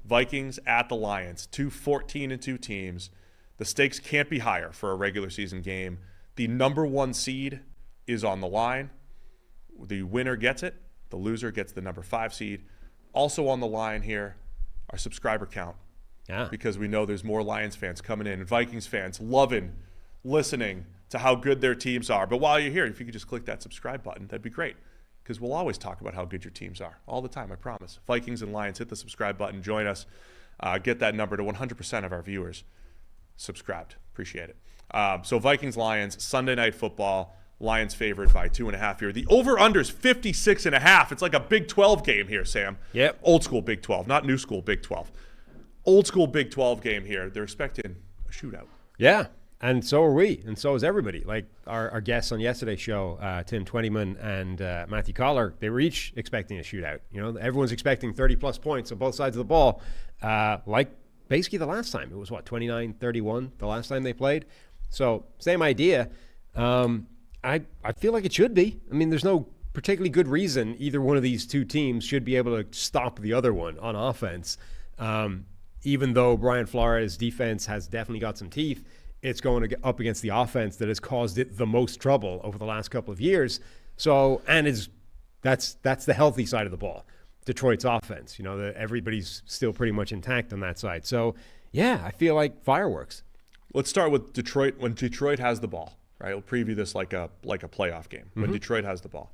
Vikings at the Lions, 2 14-2 teams. The stakes can't be higher for a regular season game. The number 1 seed is on the line. The winner gets it. The loser gets the number 5 seed. Also on the line here, our subscriber count. Yeah. Because we know there's more Lions fans coming in and Vikings fans loving listening to how good their teams are. But while you're here, if you could just click that subscribe button, that'd be great. Because we'll always talk about how good your teams are. All the time, I promise. Vikings and Lions, hit the subscribe button. Join us. Get that number to 100% of our viewers subscribed. Appreciate it. So Vikings-Lions, Sunday Night Football. Lions favored by 2.5 here. The over-under is 56.5. It's like a Big 12 game here, Sam. Yep. Old school Big 12, not new school Big 12. Old school Big 12 game here. They're expecting a shootout. Yeah, and so are we, and so is everybody. Like our guests on yesterday's show, Tim Twentyman and Matthew Collar, they were each expecting a shootout. You know, everyone's expecting 30-plus points on both sides of the ball. Like basically the last time. It was, 29-31 the last time they played? So same idea. I feel like it should be. I mean, there's no particularly good reason either one of these two teams should be able to stop the other one on offense. Even though Brian Flores' defense has definitely got some teeth, it's going up against the offense that has caused it the most trouble over the last couple of years. So, and that's the healthy side of the ball, Detroit's offense. You know, everybody's still pretty much intact on that side. So, yeah, I feel like fireworks. Let's start with Detroit. When Detroit has the ball, right? We'll preview this like a playoff game. When Detroit has the ball.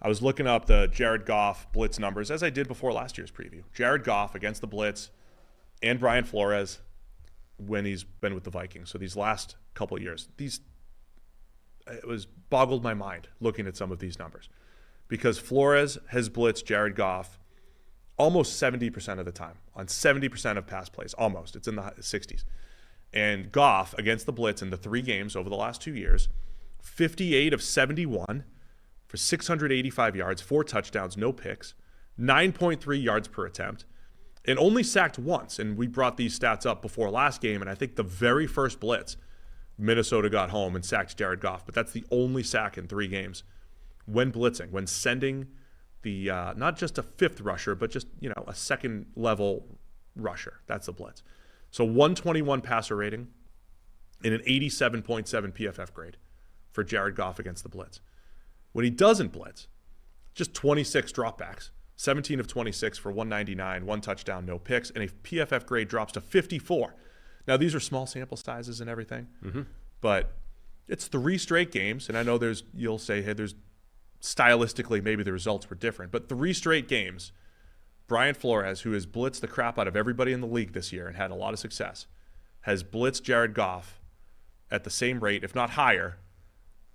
I was looking up the Jared Goff blitz numbers, as I did before last year's preview. Jared Goff against the blitz and Brian Flores when he's been with the Vikings. So these last couple of years, it was boggled my mind looking at some of these numbers. Because Flores has blitzed Jared Goff almost 70% of the time, on 70% of pass plays, almost. It's in the 60s. And Goff, against the blitz in the 3 games over the last 2 years, 58 of 71 for 685 yards, 4 touchdowns, no picks, 9.3 yards per attempt, and only sacked once. And we brought these stats up before last game, and I think the very first blitz, Minnesota got home and sacked Jared Goff. But that's the only sack in 3 games when blitzing, when sending the not just a 5th rusher, but just, a 2nd level rusher. That's the blitz. So 121 passer rating and an 87.7 PFF grade for Jared Goff against the blitz. When he doesn't blitz, just 26 dropbacks, 17 of 26 for 199, 1 touchdown, no picks, and a PFF grade drops to 54. Now, these are small sample sizes and everything, but it's 3 straight games, and I know you'll say, hey, there's stylistically maybe the results were different, but 3 straight games, Brian Flores, who has blitzed the crap out of everybody in the league this year and had a lot of success, has blitzed Jared Goff at the same rate, if not higher,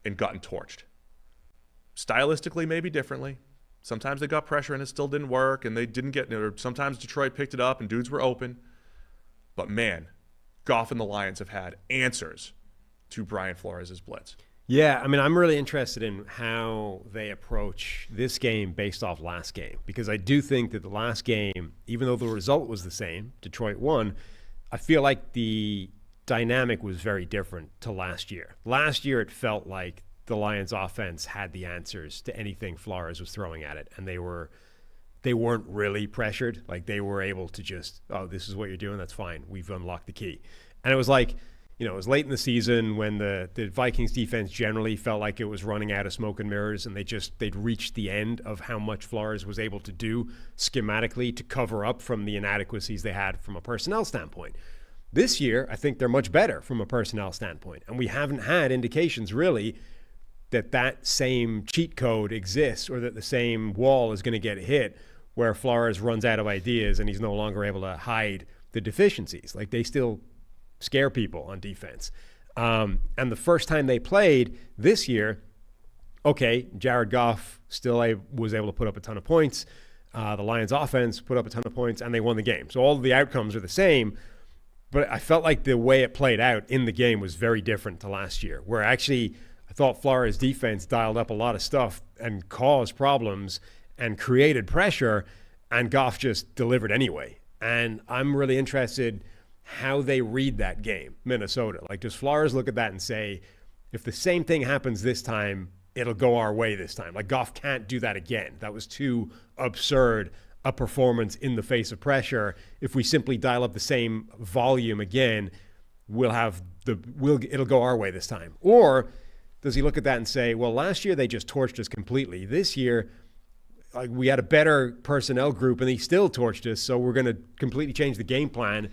and gotten torched. Stylistically, maybe differently. Sometimes they got pressure and it still didn't work, and they didn't get, or sometimes Detroit picked it up and dudes were open. But man, Goff and the Lions have had answers to Brian Flores' blitz. Yeah, I mean, I'm really interested in how they approach this game based off last game, because I do think that the last game, even though the result was the same, Detroit won, I feel like the dynamic was very different to last year. Last year, it felt like the Lions offense had the answers to anything Flores was throwing at it, and they weren't really pressured. Like, they were able to just, this is what you're doing, that's fine, we've unlocked the key. And it was like, it was late in the season when the Vikings defense generally felt like it was running out of smoke and mirrors, and they'd reached the end of how much Flores was able to do schematically to cover up from the inadequacies they had from a personnel standpoint. This year, I think they're much better from a personnel standpoint, and we haven't had indications really that same cheat code exists, or that the same wall is going to get hit where Flores runs out of ideas and he's no longer able to hide the deficiencies. Like, they still scare people on defense. And the first time they played this year, okay, Jared Goff still was able to put up a ton of points. The Lions offense put up a ton of points, and they won the game. So all of the outcomes are the same, but I felt like the way it played out in the game was very different to last year, where actually I thought Flores' defense dialed up a lot of stuff and caused problems and created pressure, and Goff just delivered anyway. And I'm really interested how they read that game, Minnesota. Like, does Flores look at that and say, if the same thing happens this time, it'll go our way this time? Like, Goff can't do that again. That was too absurd a performance in the face of pressure. If we simply dial up the same volume again, it'll go our way this time? Or does he look at that and say, well, last year they just torched us completely. This year, we had a better personnel group and they still torched us, so we're going to completely change the game plan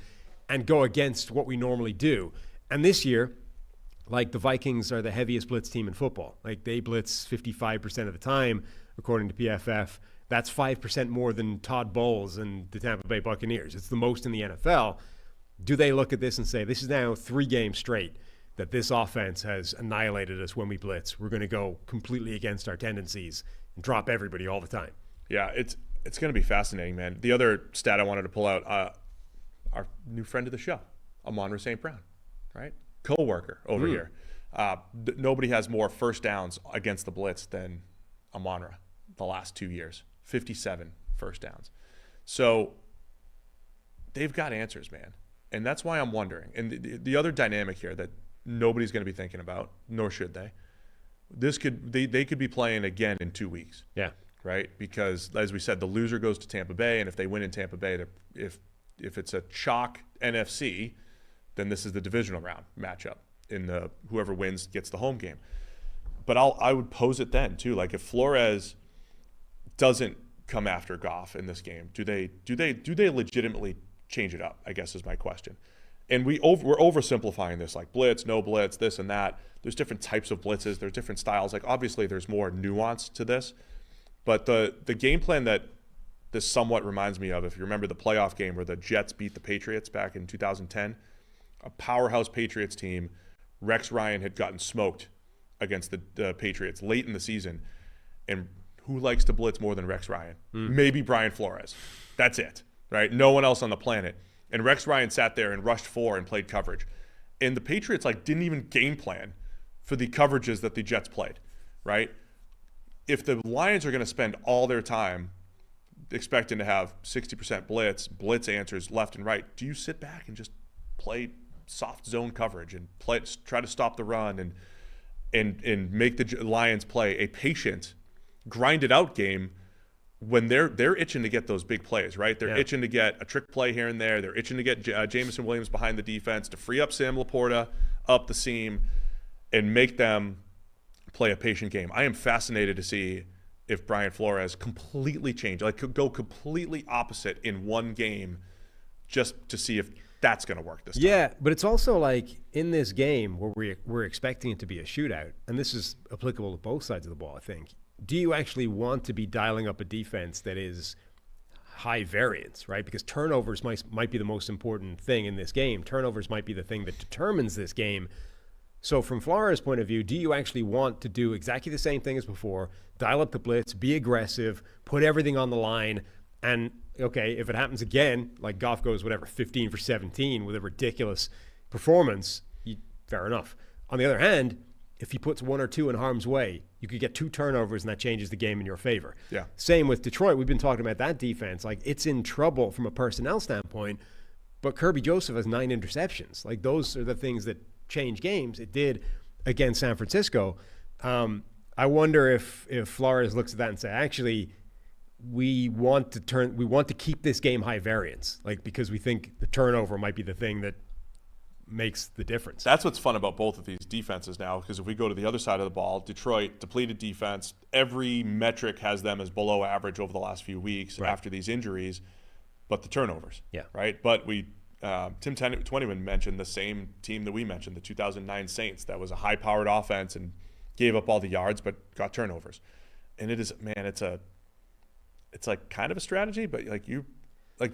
and go against what we normally do. And this year, like, the Vikings are the heaviest blitz team in football. Like, they blitz 55% of the time, according to PFF. That's 5% more than Todd Bowles and the Tampa Bay Buccaneers. It's the most in the NFL. Do they look at this and say, this is now 3 games straight that this offense has annihilated us when we blitz? We're going to go completely against our tendencies and drop everybody all the time. Yeah, it's going to be fascinating, man. The other stat I wanted to pull out, our new friend of the show, Amon-Ra St. Brown, right? Co-worker over here. Nobody has more first downs against the blitz than Amon-Ra the last 2 years. 57 first downs. So they've got answers, man. And that's why I'm wondering. And the other dynamic here that nobody's going to be thinking about, nor should they, they could be playing again in 2 weeks. Yeah. Right? Because, as we said, the loser goes to Tampa Bay, and if they win in Tampa Bay, if it's a chalk NFC, then this is the divisional round matchup. Whoever wins gets the home game. But I would pose it then too. Like, if Flores doesn't come after Goff in this game, do they legitimately change it up? I guess is my question. And we're oversimplifying this, like blitz, no blitz, this and that. There's different types of blitzes. There's different styles. Like, obviously, there's more nuance to this. But the game plan that this somewhat reminds me of, if you remember the playoff game where the Jets beat the Patriots back in 2010, a powerhouse Patriots team, Rex Ryan had gotten smoked against the Patriots late in the season. And who likes to blitz more than Rex Ryan? Maybe Brian Flores. That's it, right? No one else on the planet. And Rex Ryan sat there and rushed 4 and played coverage. And the Patriots didn't even game plan for the coverages that the Jets played, right? If the Lions are going to spend all their time expecting to have 60% blitz answers left and right, do you sit back and just play soft zone coverage and try to stop the run and make the Lions play a patient, grinded out game when they're itching to get those big plays, right? They're itching to get a trick play here and there. They're itching to get Jameson Williams behind the defense to free up Sam Laporta up the seam and make them play a patient game. I am fascinated to see if Brian Flores completely change, could go completely opposite in one game, just to see if that's going to work this time. Yeah, but it's also like in this game where we're expecting it to be a shootout, and this is applicable to both sides of the ball, I think. Do you actually want to be dialing up a defense that is high variance, right? Because turnovers might be the most important thing in this game. Turnovers might be the thing that determines this game. So from Flores' point of view, do you actually want to do exactly the same thing as before, dial up the blitz, be aggressive, put everything on the line, and, okay, if it happens again, like Goff goes, 15 for 17 with a ridiculous performance, fair enough. On the other hand, if he puts 1 or 2 in harm's way, you could get 2 turnovers, and that changes the game in your favor. Yeah. Same with Detroit. We've been talking about that defense. It's in trouble from a personnel standpoint, but Kirby Joseph has 9 interceptions. Those are the things that change games. It did against San Francisco. I wonder if Flores looks at that and say, actually, we want to keep this game high variance, because we think the turnover might be the thing that makes the difference. That's what's fun about both of these defenses now, because if we go to the other side of the ball, Detroit, depleted defense, every metric has them as below average over the last few weeks after these injuries, but the turnovers. Yeah. Right? But Tim Twentyman mentioned the same team that we mentioned, the 2009 Saints, that was a high-powered offense and gave up all the yards but got turnovers. And it is, man, it's kind of a strategy, but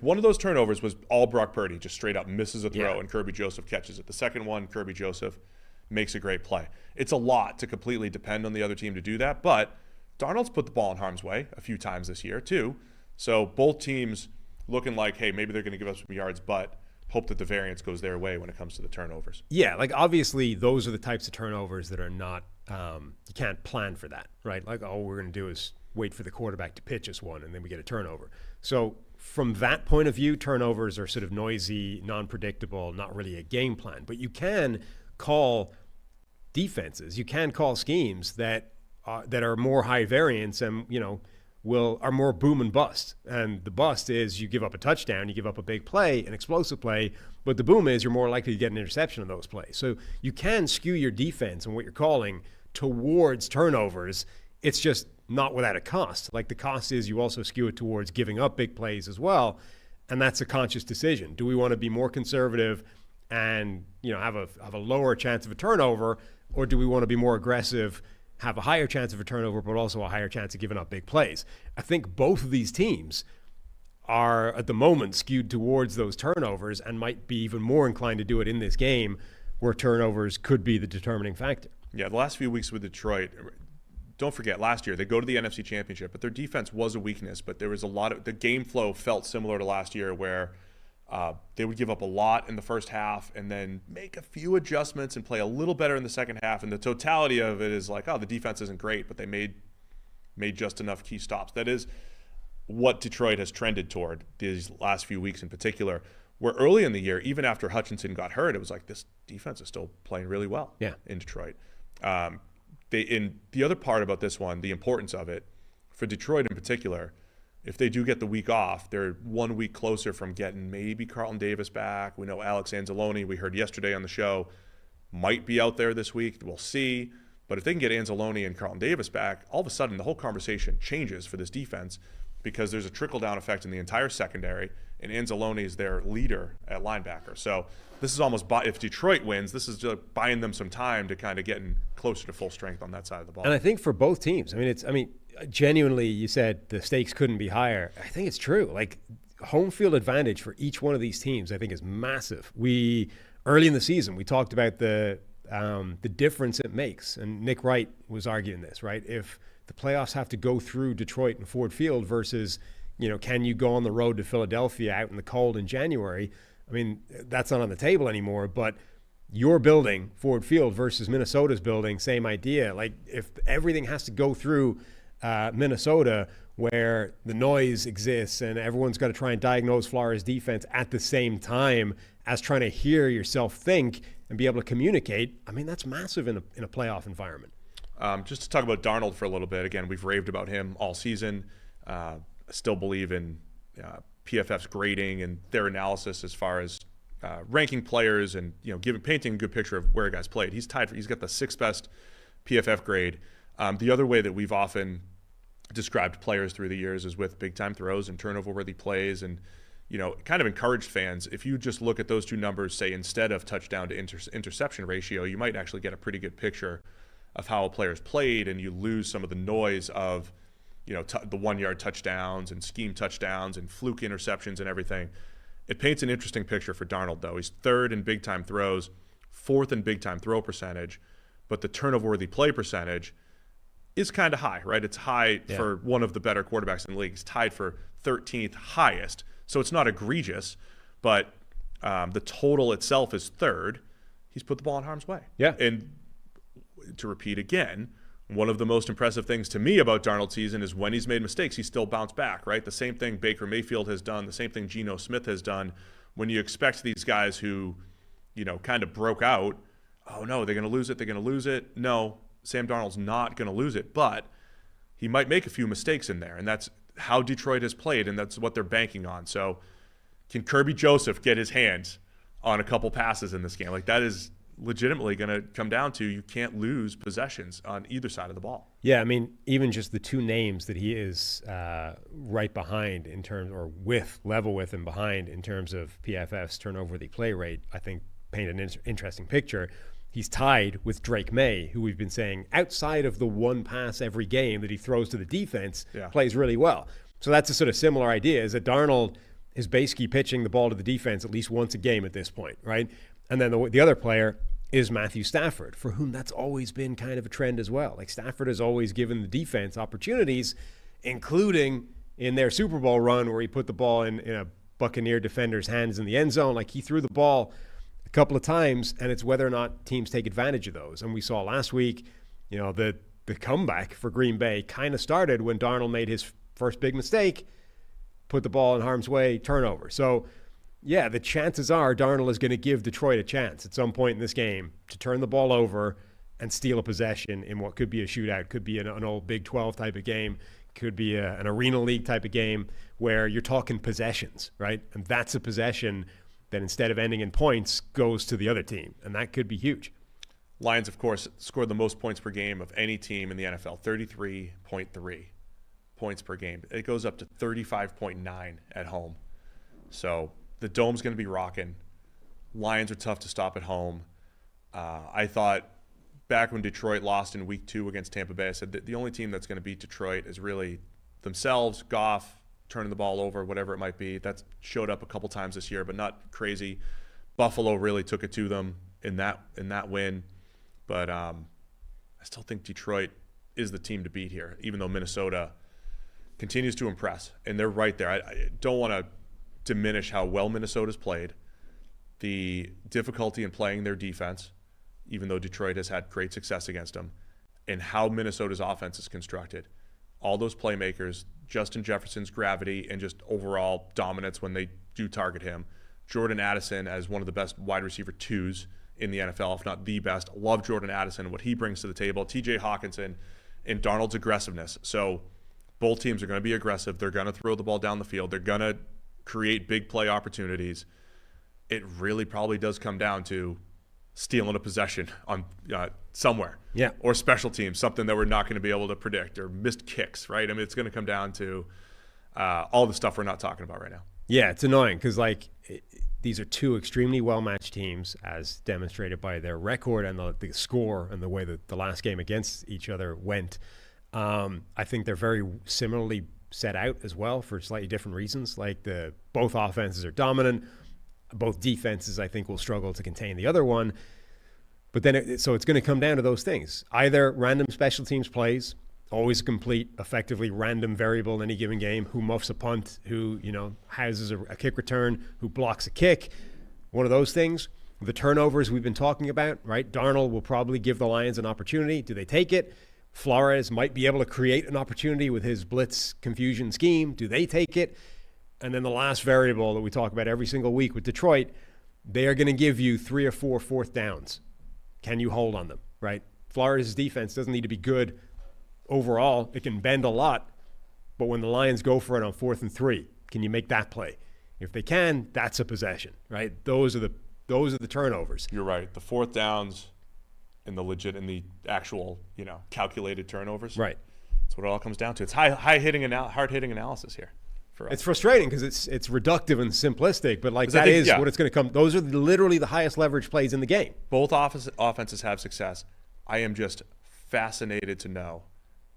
one of those turnovers was all Brock Purdy, just straight up misses a throw and Kirby Joseph catches it. The second one, Kirby Joseph makes a great play. It's a lot to completely depend on the other team to do that, but Darnold's put the ball in harm's way a few times this year too. So both teams looking like, hey, maybe they're going to give us some yards, but hope that the variance goes their way when it comes to the turnovers. Yeah, obviously those are the types of turnovers that are not you can't plan for that, right? All we're going to do is wait for the quarterback to pitch us one and then we get a turnover. So from that point of view, turnovers are sort of noisy, non-predictable, not really a game plan. But you can call defenses, you can call schemes that are more high variance and, are more boom and bust. And the bust is you give up a touchdown, you give up a big play, an explosive play, but the boom is you're more likely to get an interception in those plays. So you can skew your defense and what you're calling towards turnovers. It's just not without a cost. Like the cost is you also skew it towards giving up big plays as well. And that's a conscious decision. Do we want to be more conservative and have a lower chance of a turnover, or do we want to be more aggressive, have a higher chance of a turnover, but also a higher chance of giving up big plays? I think both of these teams are at the moment skewed towards those turnovers and might be even more inclined to do it in this game where turnovers could be the determining factor. Yeah, the last few weeks with Detroit, don't forget, last year they go to the NFC Championship, but their defense was a weakness, but there was a lot of – the game flow felt similar to last year where they would give up a lot in the first half and then make a few adjustments and play a little better in the second half. And the totality of it is like, oh, the defense isn't great, but they made just enough key stops. That is what Detroit has trended toward these last few weeks in particular, where early in the year, even after Hutchinson got hurt, it was like this defense is still playing really well in Detroit. The other part about this one, the importance of it, for Detroit in particular, if they do get the week off, they're 1 week closer from getting maybe Carlton Davis back. We know Alex Anzalone, we heard yesterday on the show, might be out there this week. We'll see. But if they can get Anzalone and Carlton Davis back, all of a sudden the whole conversation changes for this defense because there's a trickle-down effect in the entire secondary, and Anzalone is their leader at linebacker. So this is almost, if Detroit wins, this is just buying them some time to kind of getting closer to full strength on that side of the ball. And I think for both teams, genuinely, you said the stakes couldn't be higher. I think it's true. Like, home field advantage for each one of these teams, I think, is massive. Early in the season, we talked about the difference it makes, and Nick Wright was arguing this, right? If the playoffs have to go through Detroit and Ford Field versus, can you go on the road to Philadelphia out in the cold in January? I mean, that's not on the table anymore, but your building, Ford Field, versus Minnesota's building, same idea. Like, if everything has to go through Minnesota, where the noise exists and everyone's got to try and diagnose Flores' defense at the same time as trying to hear yourself think and be able to communicate, that's massive in a playoff environment. Just to talk about Darnold for a little bit, again, we've raved about him all season. I still believe in PFF's grading and their analysis as far as ranking players and painting a good picture of where a guy's played. He's got the 6th best PFF grade. The other way that we've often described players through the years is with big-time throws and turnover-worthy plays, and kind of encouraged fans. If you just look at those two numbers, say instead of touchdown to interception ratio, you might actually get a pretty good picture of how a player's played, and you lose some of the noise of the 1-yard touchdowns and scheme touchdowns and fluke interceptions and everything. It paints an interesting picture for Darnold, though. He's 3rd in big-time throws, 4th in big-time throw percentage, but the turnover-worthy play percentage is kind of high, right? It's high for one of the better quarterbacks in the league. It's tied for 13th highest, so it's not egregious, but the total itself is 3rd. He's put the ball in harm's way. Yeah. And to repeat again, one of the most impressive things to me about Darnold's season is when he's made mistakes, he's still bounced back, right? The same thing Baker Mayfield has done, the same thing Geno Smith has done. When you expect these guys who, kind of broke out, oh no, they're going to lose it. No, Sam Darnold's not going to lose it, but he might make a few mistakes in there, and that's how Detroit has played, and that's what they're banking on. So can Kirby Joseph get his hands on a couple passes in this game? Like, that is legitimately going to come down to you can't lose possessions on either side of the ball. Yeah, even just the two names that he is right behind in terms, or level with and behind in terms of PFF's turnover-worthy play rate, I think paint an interesting picture. He's tied with Drake May, who we've been saying outside of the one pass every game that he throws to the defense, plays really well. So that's a sort of similar idea, is that Darnold is basically pitching the ball to the defense at least once a game at this point, right? And then the other player is Matthew Stafford, for whom that's always been kind of a trend as well. Like, Stafford has always given the defense opportunities, including in their Super Bowl run where he put the ball in a Buccaneer defender's hands in the end zone. Like, he threw the ball a couple of times, and it's whether or not teams take advantage of those. And we saw last week, the comeback for Green Bay kind of started when Darnold made his first big mistake, put the ball in harm's way, turnover. So, yeah, the chances are Darnold is going to give Detroit a chance at some point in this game to turn the ball over and steal a possession in what could be a shootout, could be an old Big 12 type of game, Could be an arena league type of game where you're talking possessions, right? And that's a possession that instead of ending in points goes to the other team. And that could be huge. Lions, of course, scored the most points per game of any team in the NFL, 33.3 points per game. It goes up to 35.9 at home. So the Dome's going to be rocking. Lions are tough to stop at home. I thought back when Detroit lost in week 2 against Tampa Bay, I said that the only team that's going to beat Detroit is really themselves, Goff, turning the ball over, whatever it might be. That's showed up a couple times this year, but not crazy. Buffalo really took it to them in that win. But I still think Detroit is the team to beat here, even though Minnesota continues to impress. And they're right there. I don't want to diminish how well Minnesota's played, the difficulty in playing their defense, even though Detroit has had great success against them, and how Minnesota's offense is constructed. All those playmakers, Justin Jefferson's gravity and just overall dominance when they do target him. Jordan Addison as one of the best wide receiver 2s in the NFL, if not the best. Love Jordan Addison, what he brings to the table. TJ Hawkinson and Darnold's aggressiveness. So both teams are going to be aggressive. They're going to throw the ball down the field. They're going to create big play opportunities. It really probably does come down to stealing a possession on somewhere, or special teams, something that we're not going to be able to predict, or missed kicks, right? I mean, it's going to come down to all the stuff we're not talking about right now. Yeah, it's annoying because these are two extremely well-matched teams, as demonstrated by their record and the score and the way that the last game against each other went. I think they're very similarly set out as well for slightly different reasons. Both offenses are dominant. Both defenses, I think, will struggle to contain the other one. But then, so it's going to come down to those things. Either random special teams plays, always a complete, effectively random variable in any given game, who muffs a punt, who, houses a kick return, who blocks a kick. One of those things. The turnovers we've been talking about, right? Darnold will probably give the Lions an opportunity. Do they take it? Flores might be able to create an opportunity with his blitz confusion scheme. Do they take it? And then the last variable that we talk about every single week with Detroit, they are going to give you 3 or 4 fourth downs. Can you hold on them, right? Flores' defense doesn't need to be good overall. It can bend a lot. But when the Lions go for it on 4th and 3, can you make that play? If they can, that's a possession, right? Those are the turnovers. You're right. The 4th downs and the actual, calculated turnovers. Right. That's what it all comes down to. It's hard-hitting analysis here. It's frustrating because it's reductive and simplistic, but what it's going to come. Those are literally the highest leverage plays in the game. Both offenses have success. I am just fascinated to know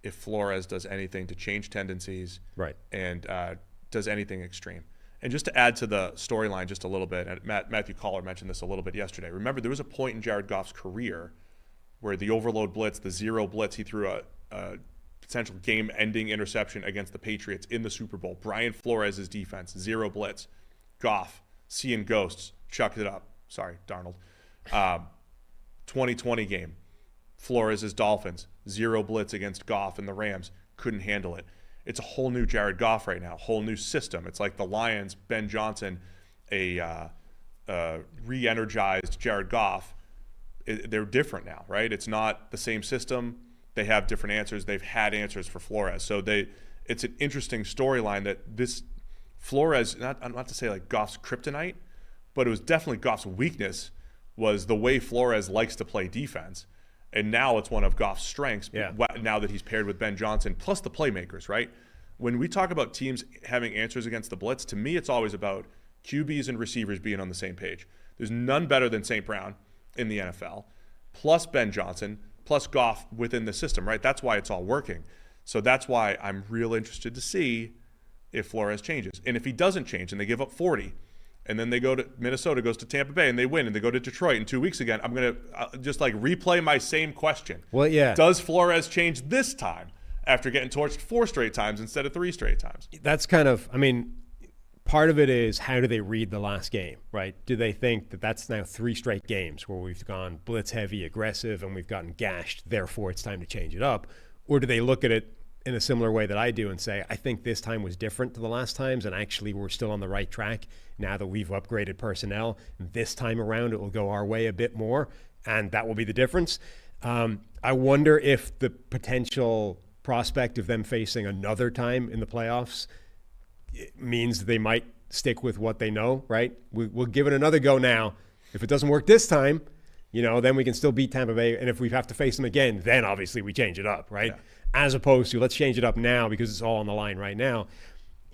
if Flores does anything to change tendencies, right, and does anything extreme. And just to add to the storyline just a little bit, and Matthew Collar mentioned this a little bit yesterday. Remember, there was a point in Jared Goff's career where the overload blitz, the zero blitz, he threw a potential game-ending interception against the Patriots in the Super Bowl. Brian Flores' defense, zero blitz. Goff, seeing ghosts, chucked it up. Sorry, Darnold. 2020 game. Flores' Dolphins, zero blitz against Goff and the Rams. Couldn't handle it. It's a whole new Jared Goff right now, whole new system. It's like the Lions, Ben Johnson, a re-energized Jared Goff. They're different now, right? It's not the same system. They have different answers. They've had answers for Flores. So it's an interesting storyline that this Flores, not to say like Goff's kryptonite, but it was definitely Goff's weakness was the way Flores likes to play defense. And now it's one of Goff's strengths, now that he's paired with Ben Johnson, plus the playmakers, right? When we talk about teams having answers against the blitz, to me it's always about QBs and receivers being on the same page. There's none better than St. Brown in the NFL, plus Ben Johnson, plus Goff within the system, right? That's why it's all working. So that's why I'm real interested to see if Flores changes. And if he doesn't change and they give up 40, and then they go to Minnesota, goes to Tampa Bay, and they win, and they go to Detroit in 2 weeks again, I'm going to just replay my same question. Well, yeah. Does Flores change this time after getting torched 4 straight times instead of 3 straight times? That's part of it is how do they read the last game, right? Do they think that that's now 3 straight games where we've gone blitz heavy, aggressive, and we've gotten gashed, therefore it's time to change it up? Or do they look at it in a similar way that I do and say, I think this time was different to the last times, and actually we're still on the right track now that we've upgraded personnel. This time around it will go our way a bit more, and that will be the difference. I wonder if the potential prospect of them facing another time in the playoffs means they might stick with what they know, right? We'll give it another go now. If it doesn't work this time, then we can still beat Tampa Bay. And if we have to face them again, then obviously we change it up, right? Yeah. As opposed to let's change it up now because it's all on the line right now.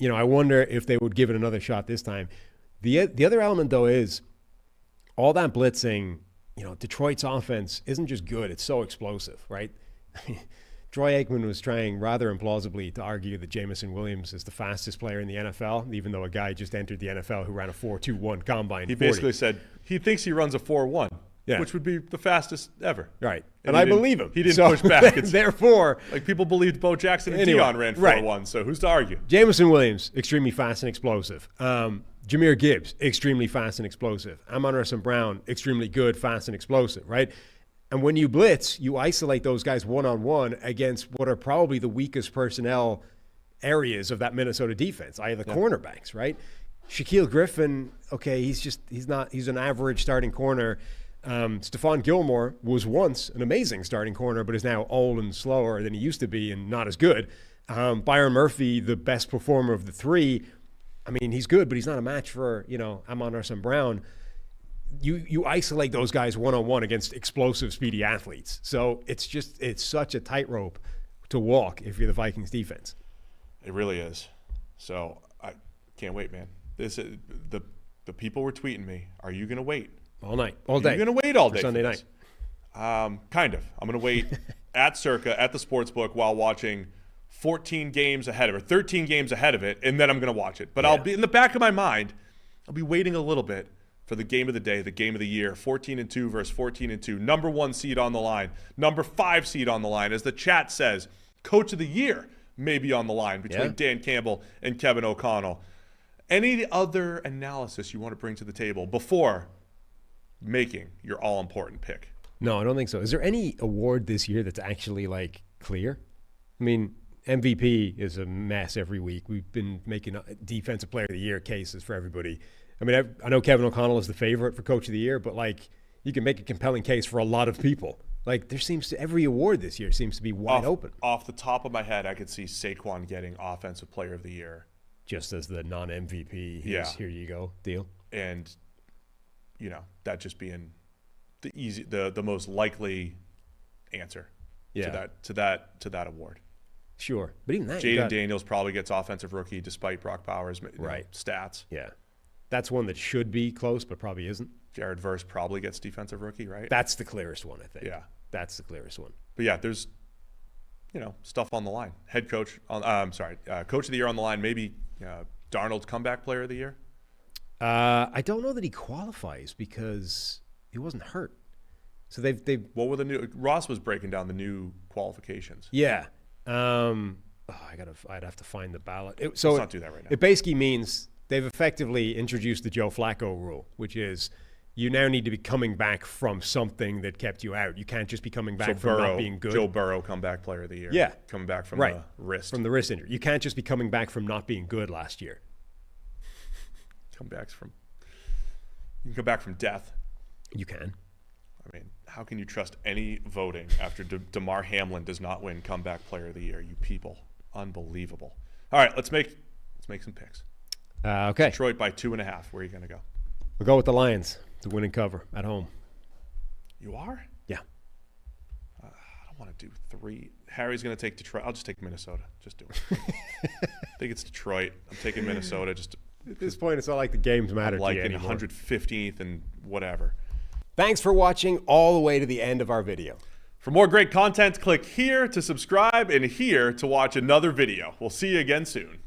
I wonder if they would give it another shot this time. The other element, though, is all that blitzing, Detroit's offense isn't just good. It's so explosive, right? Troy Aikman was trying rather implausibly to argue that Jameson Williams is the fastest player in the NFL, even though a guy just entered the NFL who ran a 4.21 combine. He basically said he thinks he runs a 4.1, which would be the fastest ever. Right. And I believe him. He didn't push back. Therefore, like people believed Bo Jackson and Deion ran 4.1, so who's to argue? Jameson Williams, extremely fast and explosive. Jameer Gibbs, extremely fast and explosive. Amon-Ra St. Brown, extremely good, fast and explosive, right? And when you blitz, you isolate those guys one-on-one against what are probably the weakest personnel areas of that Minnesota defense, i.e. the cornerbacks, right? Shaquille Griffin, okay, he's an average starting corner. Stephon Gilmore was once an amazing starting corner, but is now old and slower than he used to be and not as good. Byron Murphy, the best performer of the three, I mean, he's good, but he's not a match for, Amon-Ra St. Brown. You isolate those guys one-on-one against explosive, speedy athletes. So it's such a tightrope to walk if you're the Vikings defense. It really is. So I can't wait, man. The people were tweeting me, are you going to wait? All night, all day. You're going to wait all day Sunday night. Kind of. I'm going to wait at Circa, at the Sportsbook, while watching 14 games ahead of it, or 13 games ahead of it, and then I'm going to watch it. But I'll be in the back of my mind, I'll be waiting a little bit for the game of the day, the game of the year, 14-2 versus 14-2, number 1 seed on the line, number 5 seed on the line. As the chat says, coach of the year may be on the line between Dan Campbell and Kevin O'Connell. Any other analysis you want to bring to the table before making your all-important pick? No, I don't think so. Is there any award this year that's actually, clear? I mean, MVP is a mess every week. We've been making Defensive Player of the Year cases for everybody. I mean, I know Kevin O'Connell is the favorite for Coach of the Year, but, you can make a compelling case for a lot of people. Every award this year seems to be wide open. Off the top of my head, I could see Saquon getting Offensive Player of the Year. Just as the non-MVP, here you go deal. And, that just being the most likely answer to that award. Sure. But even that, Jaden Daniels probably gets Offensive Rookie despite Brock Bowers' stats. Yeah. That's one that should be close, but probably isn't. Jared Verse probably gets Defensive Rookie, right? That's the clearest one, I think. Yeah. That's the clearest one. But yeah, there's, stuff on the line. Head coach, Coach of the Year on the line. Maybe Darnold's Comeback Player of the Year. I don't know that he qualifies because he wasn't hurt. So they've. What were the new? Ross was breaking down the new qualifications. Yeah. I'd have to find the ballot. Let's not do that right now. It basically means they've effectively introduced the Joe Flacco rule, which is you now need to be coming back from something that kept you out. You can't just be coming back from not being good. Joe Burrow, Comeback Player of the Year. Yeah. Coming back from the wrist. From the wrist injury. You can't just be coming back from not being good last year. You can come back from death. You can. I mean, how can you trust any voting after DeMar Hamlin does not win Comeback Player of the Year? You people. Unbelievable. All right, let's make some picks. Okay. Detroit by 2.5. Where are you going to go? We'll go with the Lions to win and cover at home. You are? Yeah. I don't want to do 3. Harry's going to take Detroit. I'll just take Minnesota. Just do it. I think it's Detroit. I'm taking Minnesota. At this point, it's not like the games matter to you anymore. 115th and whatever. Thanks for watching all the way to the end of our video. For more great content, click here to subscribe and here to watch another video. We'll see you again soon.